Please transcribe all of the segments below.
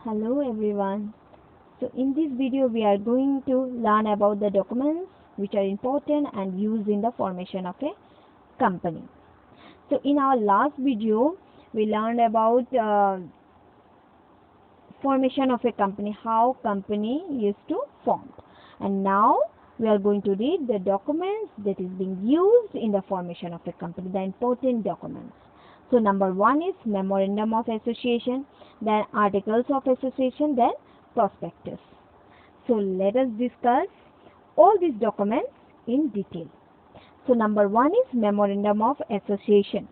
Hello everyone. So in this video we are going to learn about the documents which are important and used in the formation of a company. So in our last video we learned about formation of a company, how company used to form, and now we are going to read the documents that is being used in the formation of a company, the important documents. So number one is memorandum of association, then articles of association, then prospectus. So let us discuss all these documents in detail. So number one is memorandum of association.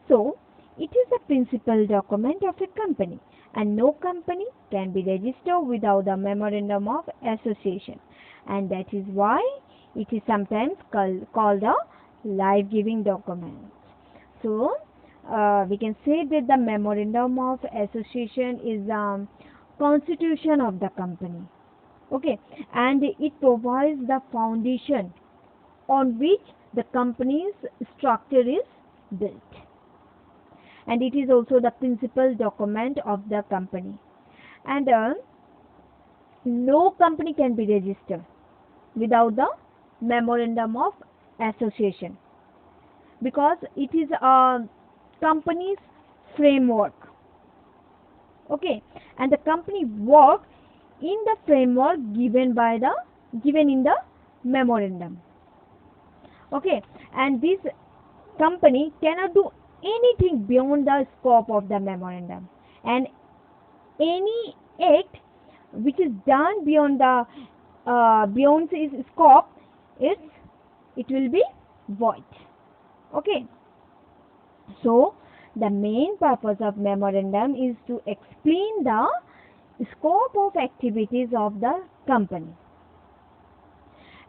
So it is a principal document of a company, and no company can be registered without the memorandum of association, and that is why it is sometimes called a life-giving document. So we can say that the memorandum of association is the constitution of the company, okay, and it provides the foundation on which the company's structure is built, and it is also the principal document of the company. And no company can be registered without the memorandum of association, because it is a company's framework, okay, and the company works in the framework given in the memorandum, okay, and this company cannot do anything beyond the scope of the memorandum, and any act which is done beyond its scope, it will be void, okay. So the main purpose of memorandum is to explain the scope of activities of the company,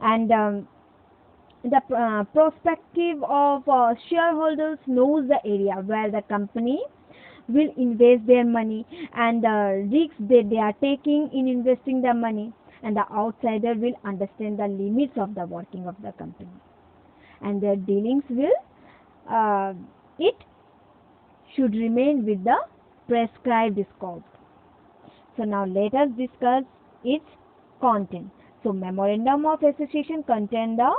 and the perspective of shareholders knows the area where the company will invest their money and the risks that they are taking in investing the money, and the outsider will understand the limits of the working of the company, and their dealings will it should remain with the prescribed scope. So now let us discuss its content. So memorandum of association contain the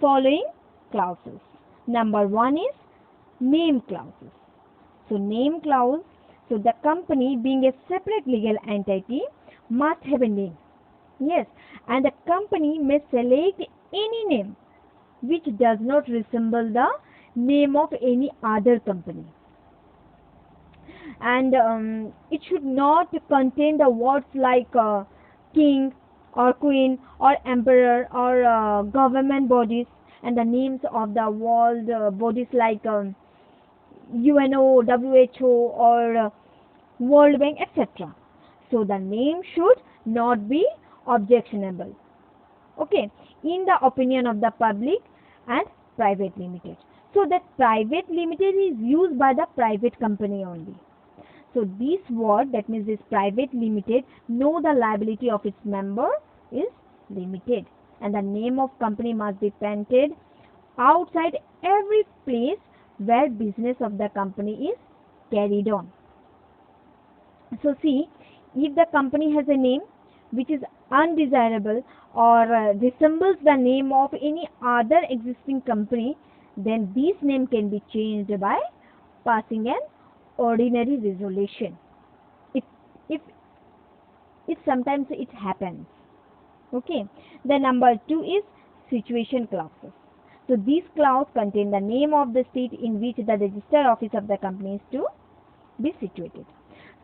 following clauses. Number one is name clauses. So name clause, so the company being a separate legal entity must have a name. Yes, and the company may select any name which does not resemble the name of any other company, and it should not contain the words like king or queen or emperor or government bodies, and the names of the world bodies like UNO, WHO, or World Bank, etc. So the name should not be objectionable, okay, in the opinion of the public and private limited. So that private limited is used by the private company only. So this word, that means this private limited, know the liability of its member is limited, and the name of company must be painted outside every place where business of the company is carried on. So see, if the company has a name which is undesirable or resembles the name of any other existing company, then this name can be changed by passing an ordinary resolution. If sometimes it happens, okay. The number two is situation clauses. So these clauses contain the name of the state in which the registered office of the company is to be situated.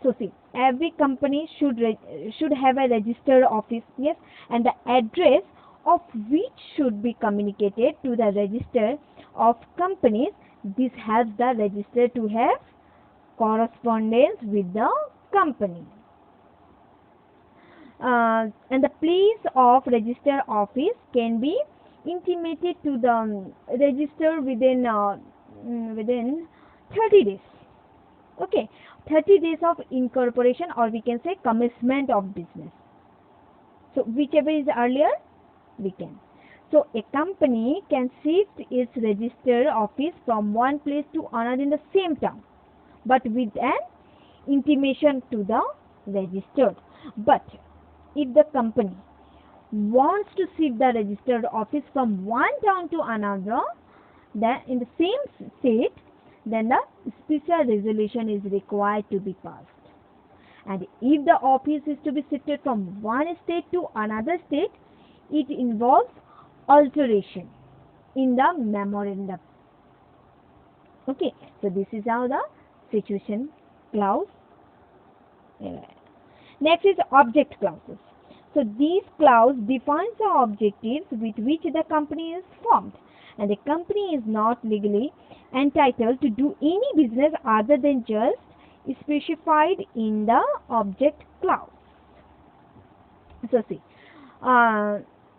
So see, every company should have a registered office, yes, and the address of which should be communicated to the register of companies. This helps the register to have correspondence with the company. And the place of register office can be intimated to the register within 30 days. Okay, 30 days of incorporation, or we can say commencement of business. So whichever is earlier, we can. So a company can shift its registered office from one place to another in the same town, but with an intimation to the registered. But if the company wants to shift the registered office from one town to another, then in the same state, then the special resolution is required to be passed. And if the office is to be shifted from one state to another state, it involves alteration in the memorandum. Okay, so this is how the situation clause. Next is object clauses. So these clause defines the objectives with which the company is formed, and the company is not legally entitled to do any business other than just specified in the object clause. So see,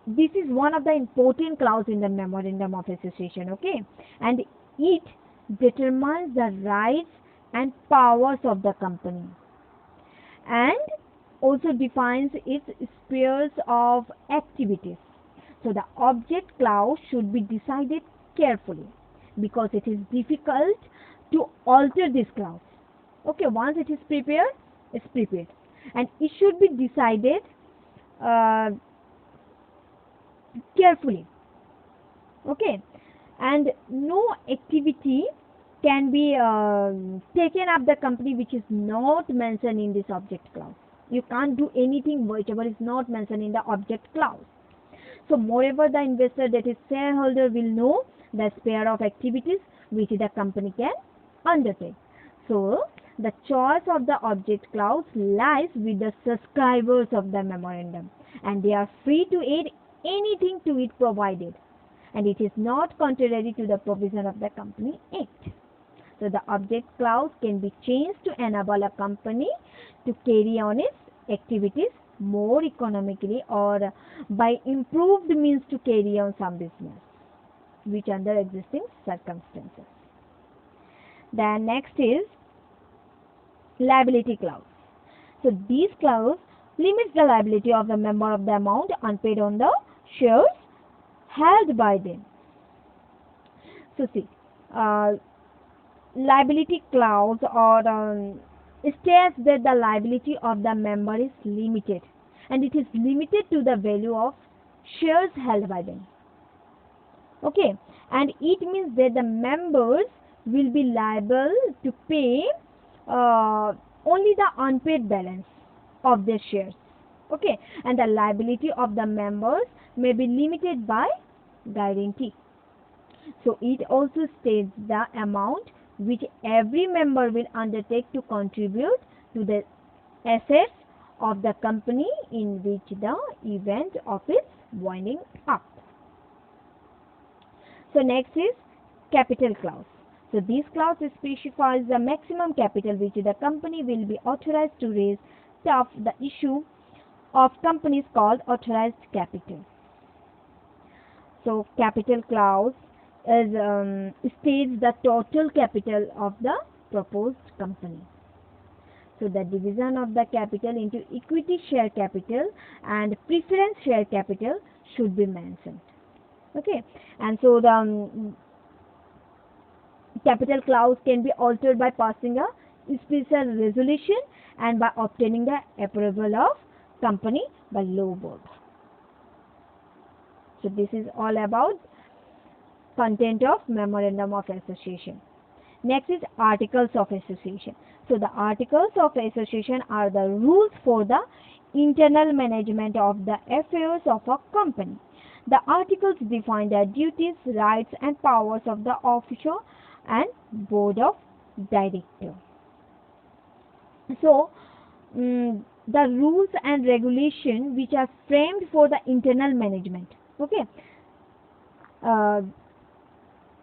this is one of the important clause in the memorandum of association, okay, and it determines the rights and powers of the company and also defines its spheres of activities. So the object clause should be decided carefully because it is difficult to alter this clause. Okay, once it is prepared, it's prepared, and it should be decided carefully. Okay, and no activity can be taken up the company which is not mentioned in this object clause. You can't do anything whichever is not mentioned in the object clause. So moreover, the investor, that is shareholder, will know the sphere of activities which the company can undertake. So the choice of the object clause lies with the subscribers of the memorandum, and they are free to add anything to it provided, and it is not contrary to the provision of the Company Act. So the object clause can be changed to enable a company to carry on its activities more economically or by improved means to carry on some business which under existing circumstances. Then next is liability clause. So this clause limits the liability of the member of the amount unpaid on the shares held by them. So see, liability clause or states that the liability of the member is limited, and it is limited to the value of shares held by them. Okay, and it means that the members will be liable to pay only the unpaid balance of their shares. Okay, and the liability of the members may be limited by guarantee. So it also states the amount which every member will undertake to contribute to the assets of the company in which the event of its winding up. So next is capital clause. So this clause specifies the maximum capital which the company will be authorized to raise of the issue of companies called authorized capital. So capital clause is states the total capital of the proposed company. So the division of the capital into equity share capital and preference share capital should be mentioned. Okay, and so the capital clause can be altered by passing a special resolution and by obtaining the approval of company by law board. So this is all about content of memorandum of association. Next is articles of association. So the articles of association are the rules for the internal management of the affairs of a company. The articles define the duties, rights and powers of the officer and board of directors. So the rules and regulation which are framed for the internal management, okay,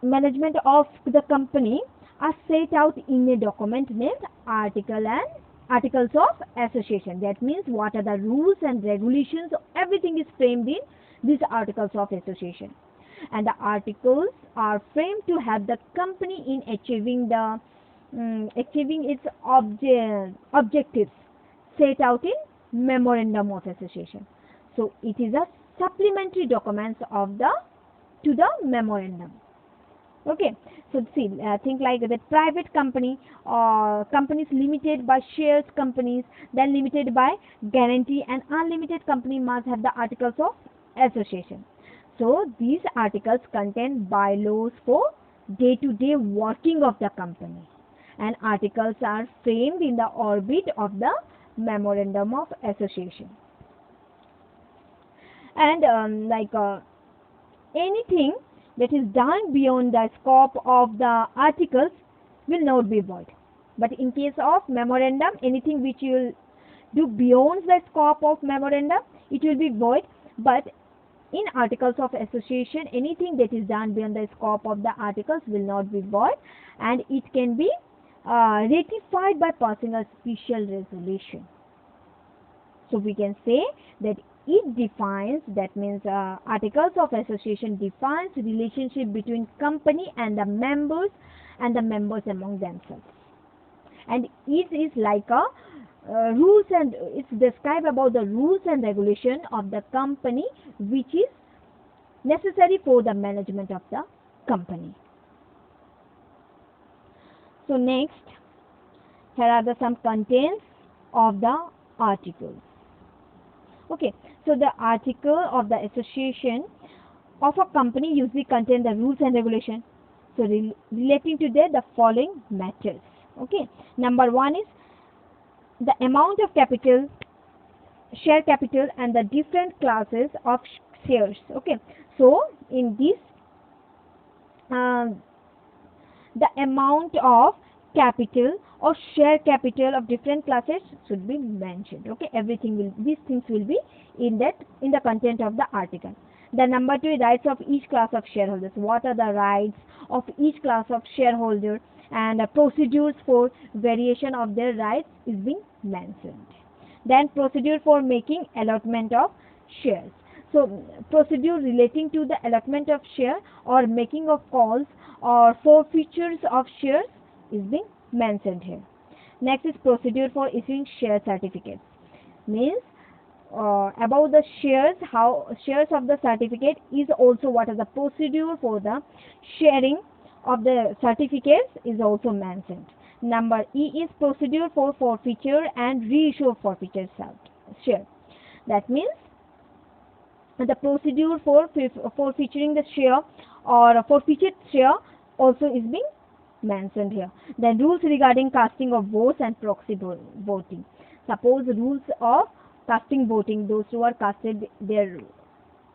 management of the company are set out in a document named articles of association. That means what are the rules and regulations, everything is framed in these articles of association, and the articles are framed to help the company in achieving its objectives set out in memorandum of association. So it is a supplementary documents of to the memorandum. Okay, so see, think like the private company or companies limited by shares companies, then limited by guarantee, and unlimited company must have the articles of association. So these articles contain bylaws for day-to-day working of the company, and articles are framed in the orbit of the memorandum of association. And anything that is done beyond the scope of the articles will not be void. But in case of memorandum, anything which you will do beyond the scope of memorandum, it will be void. But in articles of association, anything that is done beyond the scope of the articles will not be void, and it can be ratified by passing a special resolution. So we can say that it defines, that means articles of association defines relationship between company and the members among themselves. And it is like a rules, and it's described about the rules and regulation of the company which is necessary for the management of the company. So next, here are some contents of the articles. Okay, so the article of the association of a company usually contain the rules and regulation. So relating to that, the following matters. Okay, number one is the amount of capital, share capital, and the different classes of shares. Okay, so in this, the amount of capital or share capital of different classes should be mentioned. Okay, everything will, these things will be in the content of the article. The number two, rights of each class of shareholders. What are the rights of each class of shareholders, and procedures for variation of their rights is being mentioned. Then procedure for making allotment of shares. So procedure relating to the allotment of share or making of calls or forfeitures of shares is being mentioned here. Next is procedure for issuing share certificates. Means about the shares, how shares of the certificate is also what is the procedure for the sharing of the certificates is also mentioned. Number E is procedure for forfeiture and reissue of forfeiture share. That means the procedure for forfeiting the share or forfeited share also is being mentioned here. Then rules regarding casting of votes and proxy voting. Suppose rules of casting voting, those who are casted their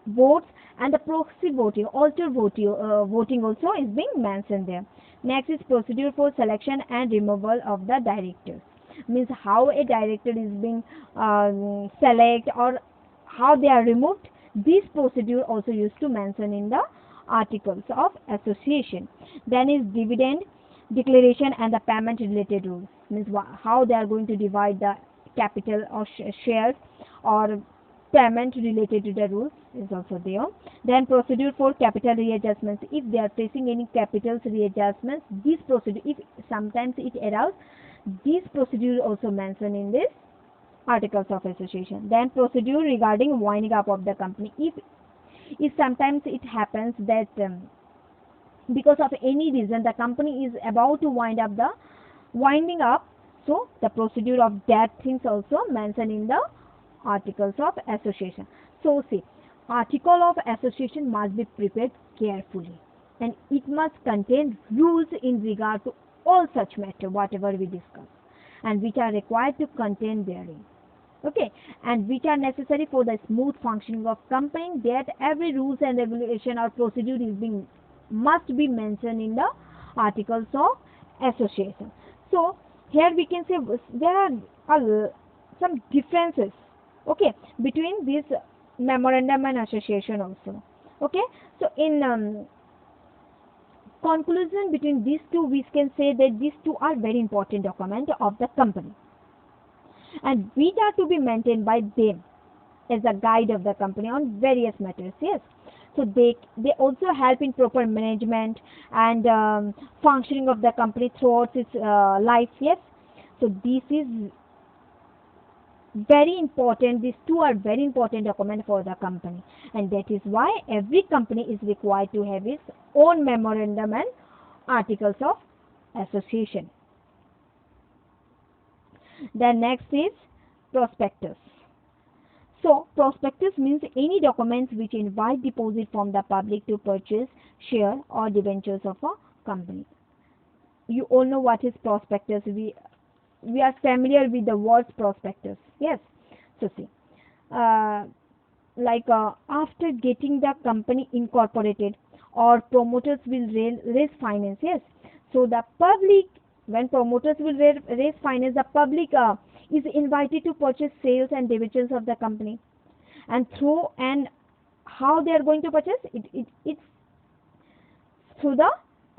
votes, and the proxy voting, alter voting also is being mentioned there. Next is procedure for selection and removal of the directors. Means how a director is being select or how they are removed. This procedure also used to mention in the articles of association. Then is dividend declaration and the payment related rules. Means how they are going to divide the capital or shares or payment related to the rules is also there. Then procedure for capital readjustments. If they are facing any capital readjustments, this procedure, if sometimes it arises, this procedure is also mentioned in this articles of association. Then procedure regarding winding up of the company. If sometimes it happens that because of any reason the company is about to winding up, so the procedure of that things also mentioned in the articles of association. So see, article of association must be prepared carefully, and it must contain rules in regard to all such matter whatever we discuss, and which are required to contain therein. Okay, and which are necessary for the smooth functioning of company. That every rules and regulation or procedure must be mentioned in the articles of association. So here we can say there are some differences, okay, between this memorandum and association also. Okay, so in conclusion between these two, we can say that these two are very important document of the company, and which are to be maintained by them as a guide of the company on various matters. Yes, so they also help in proper management and functioning of the company throughout its life. Yes, so this is very important. These two are very important document for the company, and that is why every company is required to have its own memorandum and articles of association. Then next is prospectus. So prospectus means any documents which invite deposit from the public to purchase share or debentures of a company. You all know what is prospectus. We are familiar with the words prospectus. Yes. So see, after getting the company incorporated, or promoters will raise finance. Yes. So the public, when promoters will raise finance, the public is invited to purchase shares and debentures of the company, and how they are going to purchase it's through the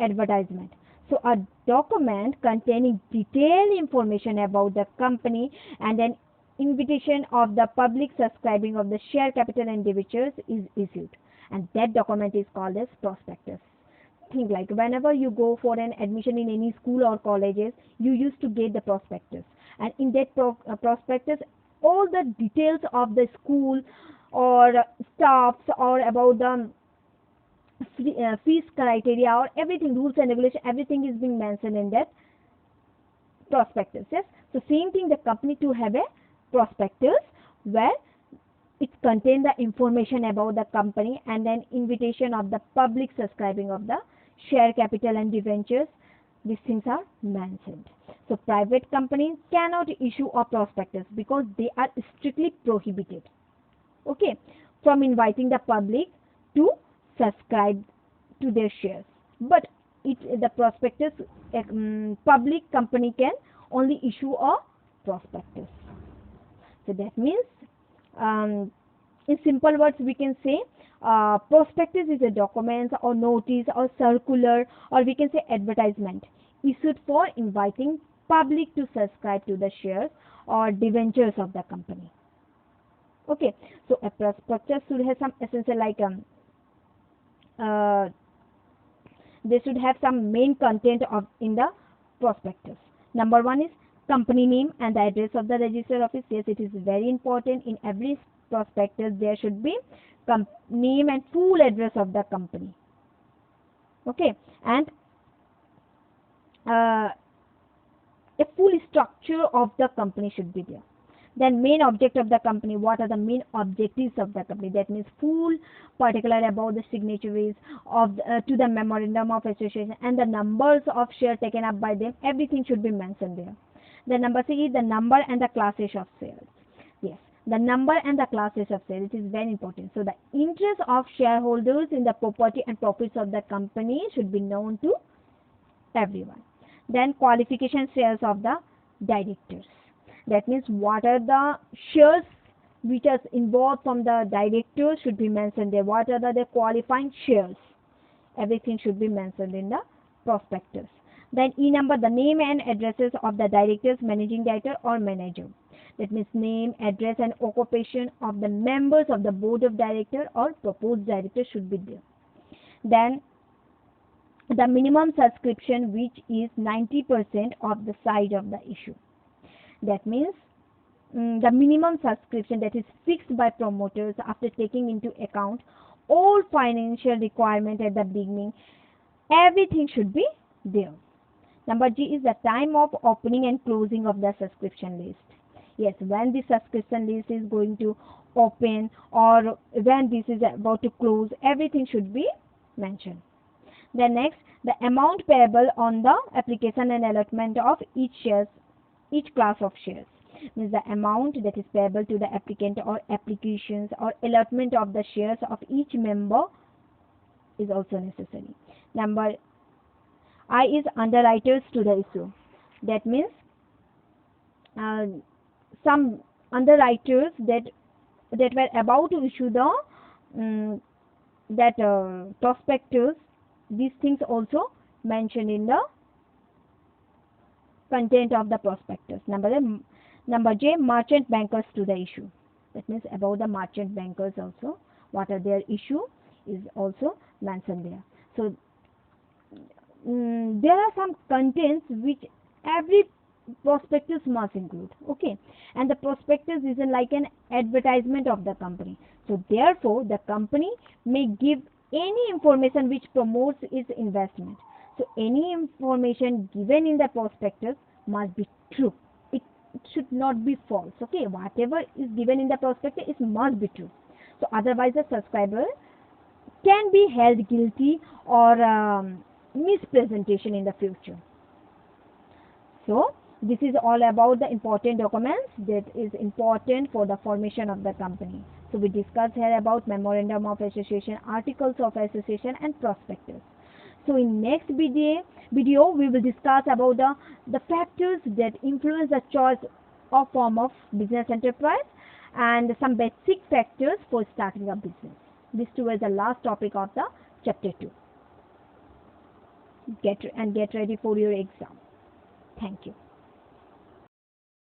advertisement. So a document containing detailed information about the company and an invitation of the public subscribing of the share capital and debentures is issued, and that document is called as prospectus. Think like whenever you go for an admission in any school or colleges, you used to get the prospectus, and in that prospectus all the details of the school or staffs or about the fees criteria or everything, rules and regulations, everything is being mentioned in that prospectus. Yes. So same thing, the company to have a prospectus where it contains the information about the company and an invitation of the public subscribing of the share capital and debentures. These things are mentioned. So private companies cannot issue a prospectus because they are strictly prohibited, okay, from inviting the public to subscribe to their shares. But the prospectus, public company can only issue a prospectus. So that means, in simple words, we can say prospectus is a document or notice or circular, or we can say advertisement issued for inviting public to subscribe to the shares or debentures of the company. Okay, so a prospectus should have some essential they should have some main content in the prospectus. Number one is company name and the address of the registered office. Yes, it is very important. In every prospectus there should be name and full address of the company. Okay, and a full structure of the company should be there. Then main object of the company, what are the main objectives of the company, that means full particular about the signatories of to the memorandum of association and the numbers of share taken up by them, everything should be mentioned there. The number C is the number and the classes of shares. Yes, the number and the classes of shares, it is very important. So the interest of shareholders in the property and profits of the company should be known to everyone. Then qualification shares of the directors. That means what are the shares which are involved from the directors should be mentioned there. What are the qualifying shares? Everything should be mentioned in the prospectus. Then E number, the name and addresses of the directors, managing director or manager. That means name, address and occupation of the members of the board of director or proposed director should be there. Then the minimum subscription, which is 90% of the size of the issue. That means the minimum subscription that is fixed by promoters after taking into account all financial requirement at the beginning, everything should be there. Number G is the time of opening and closing of the subscription list. Yes, when the subscription list is going to open or when this is about to close, everything should be mentioned. Then next, the amount payable on the application and allotment of each class of shares. Means the amount that is payable to the applicant or applications or allotment of the shares of each member is also necessary. Number I is underwriters to the issue. That means some underwriters that were about to issue the prospectus, these things also mentioned in the content of the prospectus. Number J, merchant bankers to the issue. That means about the merchant bankers also, what are their issue is also mentioned there. So there are some contents which every prospectus must include, okay, and the prospectus is like an advertisement of the company. So therefore the company may give any information which promotes its investment. So any information given in the prospectus must be true. It should not be false. Okay, whatever is given in the prospectus, it must be true. So otherwise the subscriber can be held guilty or mispresentation in the future. So this is all about the important documents that is important for the formation of the company. So we discussed here about memorandum of association, articles of association, and prospectus. So in next video we will discuss about the factors that influence the choice of form of business enterprise and some basic factors for starting a business. These two were the last topic of the chapter 2. Get ready for your exam. Thank you.